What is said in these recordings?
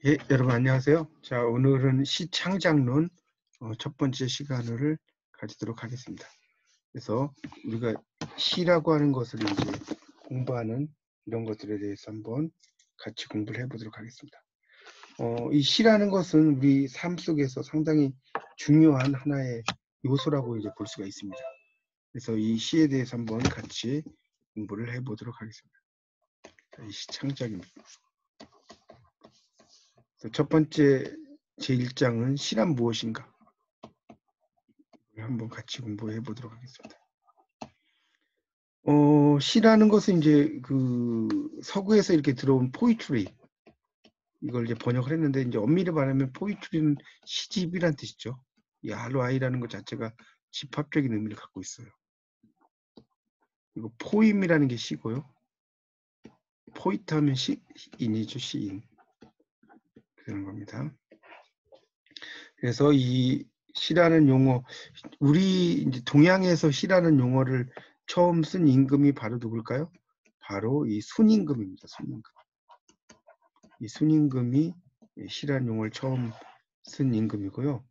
예, 여러분 안녕하세요. 자, 오늘은 시 창작론 첫 번째 시간을 가지도록 하겠습니다. 그래서 우리가 시라고 하는 것을 이제 공부하는 이런 것들에 대해서 한번 같이 공부를 해보도록 하겠습니다. 이 시라는 것은 우리 삶 속에서 상당히 중요한 하나의 요소라고 이제 볼 수가 있습니다. 그래서 이 시에 대해서 한번 같이 공부를 해보도록 하겠습니다. 자, 이 시 창작입니다. 첫 번째 제1장은 시란 무엇인가? 한번 같이 공부해 보도록 하겠습니다. 시라는 것은 이제 그 서구에서 이렇게 들어온 포이트리, 이걸 이제 번역을 했는데, 이제 엄밀히 말하면 포이트리는 시집이란 뜻이죠. 이 RY라는 것 자체가 집합적인 의미를 갖고 있어요. 그리고 포임이라는 게 시고요. 포이트 하면 시인이죠, 시인. 그런 겁니다. 그래서 이 시라는 용어, 우리 이제 동양에서 시라는 용어를 처음 쓴 임금이 바로 누굴까요? 바로 이 순임금입니다. 순임금. 이 순임금이 시라는 용어를 처음 쓴 임금이고요.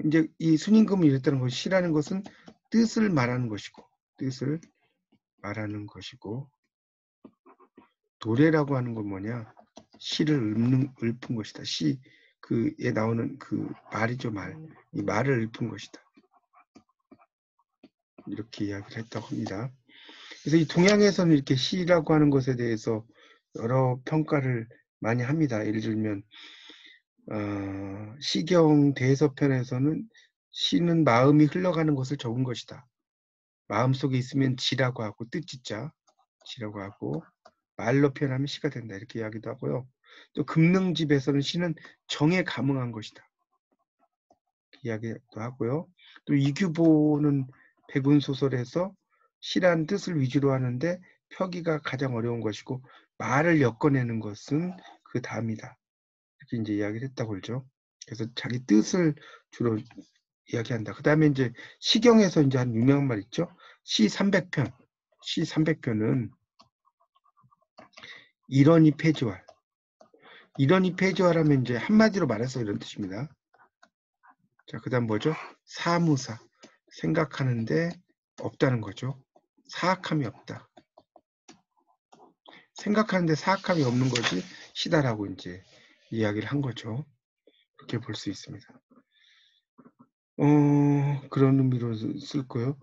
이제 이 순임금이 이랬다는 것이, 시라는 것은 뜻을 말하는 것이고, 뜻을 말하는 것이고, 노래라고 하는 건 뭐냐? 시를 읊은 것이다. 그에 나오는 그 말이죠, 말. 이 말을 읊은 것이다. 이렇게 이야기를 했다고 합니다. 그래서 이 동양에서는 이렇게 시라고 하는 것에 대해서 여러 평가를 많이 합니다. 예를 들면 시경 대해서편에서는 시는 마음이 흘러가는 것을 적은 것이다. 마음속에 있으면 지라고 하고, 뜻짓자 지라고 하고, 말로 표현하면 시가 된다, 이렇게 이야기도 하고요. 또 금능집에서는 시는 정에 감응한 것이다, 이야기도 하고요. 또 이규보는 백운소설에서 시란 뜻을 위주로 하는데 표기가 가장 어려운 것이고, 말을 엮어내는 것은 그 다음이다, 이렇게 이제 이야기를 했다고 그러죠. 그래서 자기 뜻을 주로 이야기한다. 그 다음에 이제 시경에서 이제 한 유명한 말 있죠. 시 300편. 시 300편은 이런이 폐지활. 이런이 폐지활하면 이제 한마디로 말해서 이런 뜻입니다. 자, 그 다음 뭐죠? 사무사. 생각하는데 없다는 거죠. 사악함이 없다. 생각하는데 사악함이 없는 것이 시다라고 이제 이야기를 한 거죠. 그렇게 볼 수 있습니다. 그런 의미로 쓸 거예요.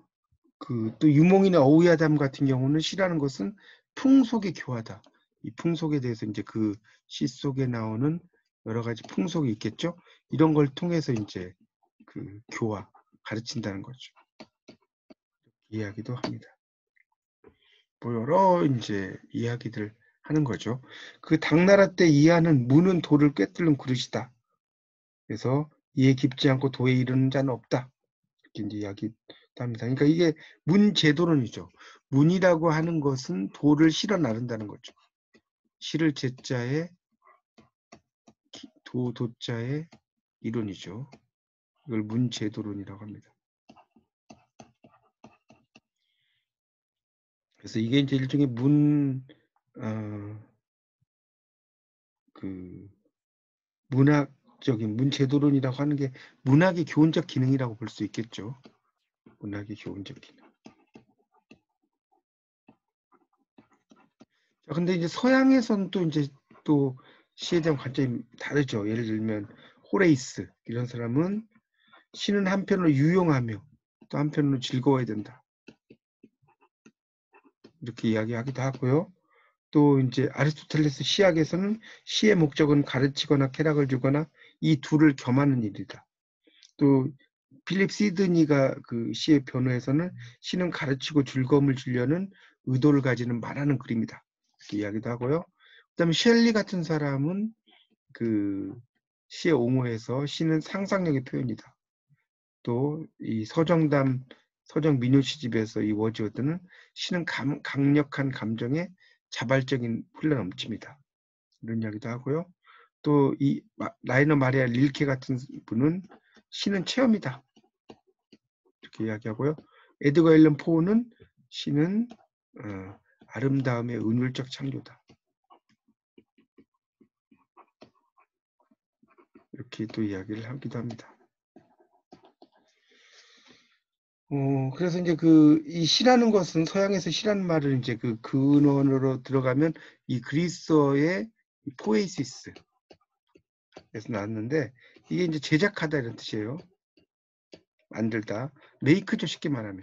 또 유몽이나 어우야담 같은 경우는 시라는 것은 풍속의 교화다. 이 풍속에 대해서 이제 그 시 속에 나오는 여러 가지 풍속이 있겠죠. 이런 걸 통해서 이제 그 교화, 가르친다는 거죠. 이야기도 합니다. 뭐 여러 이제 이야기들 하는 거죠. 그 당나라 때 이하는 무는 도를 꿰뚫는 그릇이다. 그래서 이에 깊지 않고 도에 이르는 자는 없다, 이렇게 이제 이야기합니다. 그러니까 이게 문제도론이죠. 문이라고 하는 것은 도를 실어 나른다는 거죠. 실을 제자에 도자의 이론이죠. 이걸 문제도론이라고 합니다. 그래서 이게 이제 일종의 문학적인 문제도론이라고 하는 게 문학의 교훈적 기능이라고 볼 수 있겠죠. 문학의 교훈적 기능. 자, 근데 이제 서양에서는 또 이제 또 시에 대한 관점이 다르죠. 예를 들면 호레이스 이런 사람은 시는 한편으로 유용하며 또 한편으로 즐거워야 된다, 이렇게 이야기하기도 하고요. 또 이제 아리스토텔레스 시학에서는 시의 목적은 가르치거나 쾌락을 주거나 이 둘을 겸하는 일이다. 또 필립 시드니가 그 시의 변호에서는 시는 가르치고 즐거움을 주려는 의도를 가지는 말하는 글입니다, 이렇게 이야기도 하고요. 그다음에 셸리 같은 사람은 그 시에 옹호해서 시는 상상력의 표현이다. 또 이 서정 민요 시집에서 이 워즈워드는 시는 강력한 감정에 자발적인 흘러넘칩니다, 이런 이야기도 하고요. 또 이 라이너 마리아 릴케 같은 분은 시는 체험이다, 이렇게 이야기하고요. 에드거 앨런 포는 시는 아름다움의 은율적 창조다. 이렇게 또 이야기를 하기도 합니다. 그래서 이제 이 시라는 것은 서양에서 시라는 말을 이제 그 근원으로 들어가면 이 그리스어의 포에시스에서 나왔는데, 이게 이제 제작하다 이런 뜻이에요. 만들다. 메이크죠, 쉽게 말하면.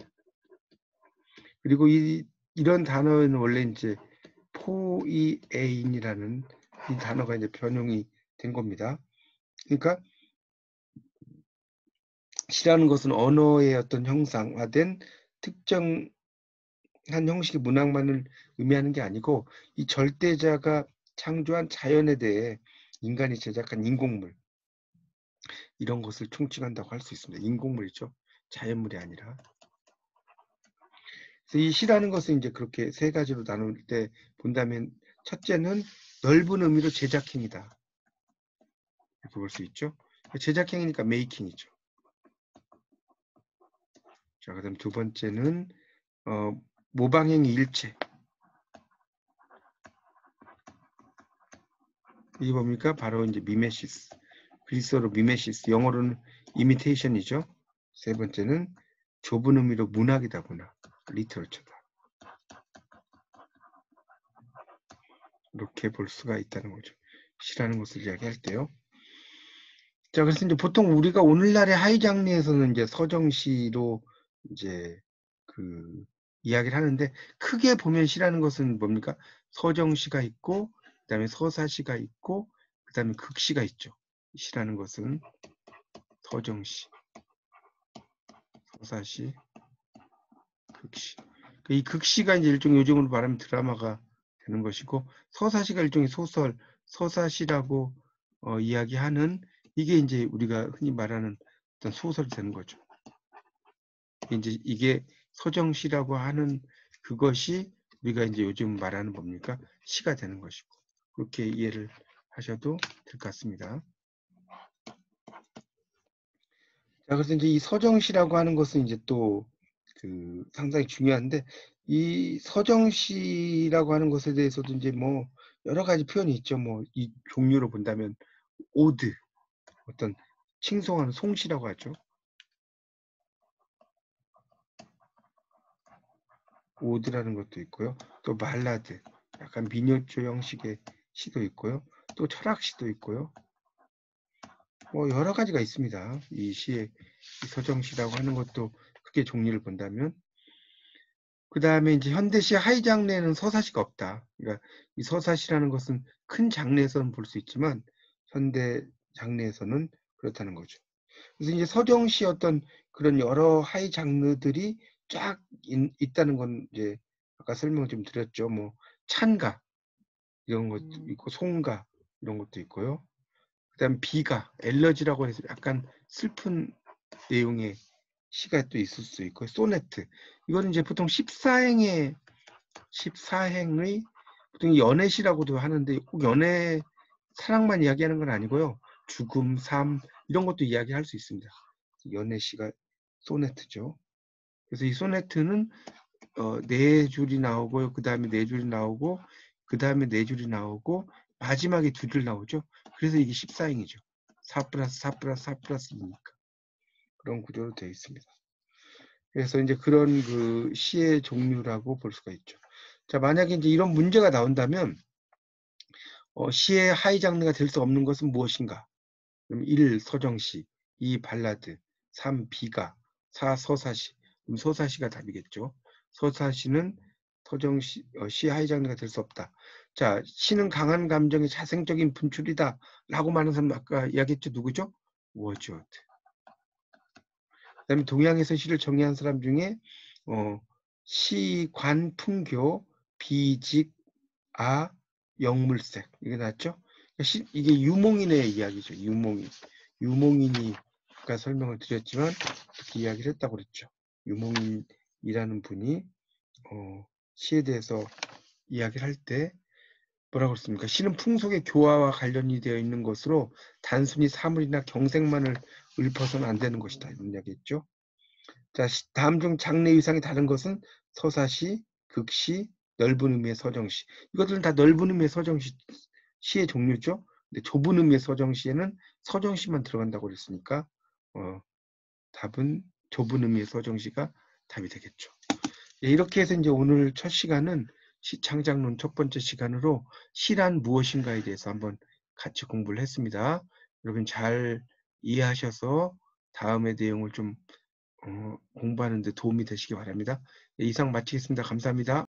그리고 이런 단어는 원래 이제 포이에인이라는 이 단어가 이제 변형이 된 겁니다. 그러니까 시라는 것은 언어의 어떤 형상화된 특정한 형식의 문학만을 의미하는 게 아니고, 이 절대자가 창조한 자연에 대해 인간이 제작한 인공물, 이런 것을 총칭한다고 할 수 있습니다. 인공물이죠. 자연물이 아니라. 그래서 이 시라는 것은 이제 그렇게 세 가지로 나눌 때 본다면, 첫째는 넓은 의미로 제작행위다, 이렇게 볼 수 있죠. 제작행위니까 메이킹이죠. 자, 그다음 두 번째는 모방행위 일체. 이게 뭡니까? 바로 이제 미메시스. 그리스어로 미메시스, 영어로는 이미테이션이죠. 세 번째는 좁은 의미로 문학이다, 문학. 리터처다. 이렇게 볼 수가 있다는 거죠. 시라는 것을 이야기할 때요. 자, 그래서 이제 보통 우리가 오늘날의 하이 장르에서는 이제 서정시로 이제 이야기를 하는데, 크게 보면 시라는 것은 뭡니까? 서정시가 있고, 그다음에 서사시가 있고, 그다음에 극시가 있죠. 시라는 것은 서정시, 서사시, 극시. 이 극시가 이제 일종의 요즘으로 말하면 드라마가 되는 것이고, 서사시가 일종의 소설, 서사시라고 이야기하는, 이게 이제 우리가 흔히 말하는 어떤 소설이 되는 거죠. 이제 이게 서정시라고 하는 그것이 우리가 이제 요즘 말하는 뭡니까? 시가 되는 것이고, 그렇게 이해를 하셔도 될 것 같습니다. 자, 그래서 이제 이 서정시라고 하는 것은 이제 또 상당히 중요한데, 이 서정시라고 하는 것에 대해서도 이제 뭐 여러 가지 표현이 있죠. 뭐 이 종류로 본다면 오드, 어떤 칭송하는 송시라고 하죠. 오드라는 것도 있고요. 또 말라드, 약간 민요조 형식의 시도 있고요. 또 철학시도 있고요. 뭐 여러 가지가 있습니다. 이 시의 서정시라고 하는 것도 크게 종류를 본다면, 그 다음에 이제 현대시 하이 장르에는 서사시가 없다. 그러니까 이 서사시라는 것은 큰 장르에서는 볼 수 있지만 현대 장르에서는 그렇다는 거죠. 그래서 이제 서정시 어떤 그런 여러 하이 장르들이 쫙 있다는 건 이제 아까 설명을 좀 드렸죠. 뭐 찬가 이런 것도 있고, 송가 이런 것도 있고요. 그다음 비가, 엘러지라고 해서 약간 슬픈 내용의 시가 또 있을 수 있고, 소네트, 이거는 이제 보통 14행의 보통 연애시라고도 하는데, 꼭 연애 사랑만 이야기하는 건 아니고요. 죽음, 삶 이런 것도 이야기할 수 있습니다. 연애시가 소네트죠. 그래서 이 소네트는 네 줄이 나오고요. 그 다음에 네 줄이 나오고, 그 다음에 네 줄이 나오고, 마지막에 두 줄 나오죠. 그래서 이게 14행이죠. 4 플러스 4 플러스 4 플러스 2니까. 그런 구조로 되어 있습니다. 그래서 이제 그런 시의 종류라고 볼 수가 있죠. 자, 만약에 이제 이런 문제가 나온다면, 시의 하이 장르가 될 수 없는 것은 무엇인가? 그럼 1. 서정시, 2. 발라드, 3. 비가, 4. 서사시. 그럼 서사시가 답이겠죠. 서사시는 서정시, 시의 하이 장르가 될 수 없다. 자, 시는 강한 감정의 자생적인 분출이다 라고 말하는 사람 아까 이야기했죠. 누구죠? 워즈워드. 그 다음에 동양에서 시를 정의한 사람 중에 시관, 풍교, 비직, 아, 영물색, 이게 나왔죠? 이게 유몽인의 이야기죠. 유몽인이 아까 설명을 드렸지만 그렇게 이야기를 했다고 그랬죠. 유몽인이라는 분이 시에 대해서 이야기를 할 때 뭐라고 그랬습니까? 시는 풍속의 교화와 관련이 되어 있는 것으로 단순히 사물이나 경색만을 읊어서는 안 되는 것이다, 이런 이야기했죠. 자, 다음 중 장르 위상이 다른 것은 서사시, 극시, 넓은 의미의 서정시. 이것들은 다 넓은 의미의 서정시 시의 종류죠. 근데 좁은 의미의 서정시에는 서정시만 들어간다고 그랬으니까 답은 좁은 의미의 서정시가 답이 되겠죠. 예, 이렇게 해서 이제 오늘 첫 시간은 시창작론 첫 번째 시간으로 시란 무엇인가에 대해서 한번 같이 공부를 했습니다. 여러분 잘 이해하셔서 다음의 내용을 좀 공부하는 데 도움이 되시기 바랍니다. 예, 이상 마치겠습니다. 감사합니다.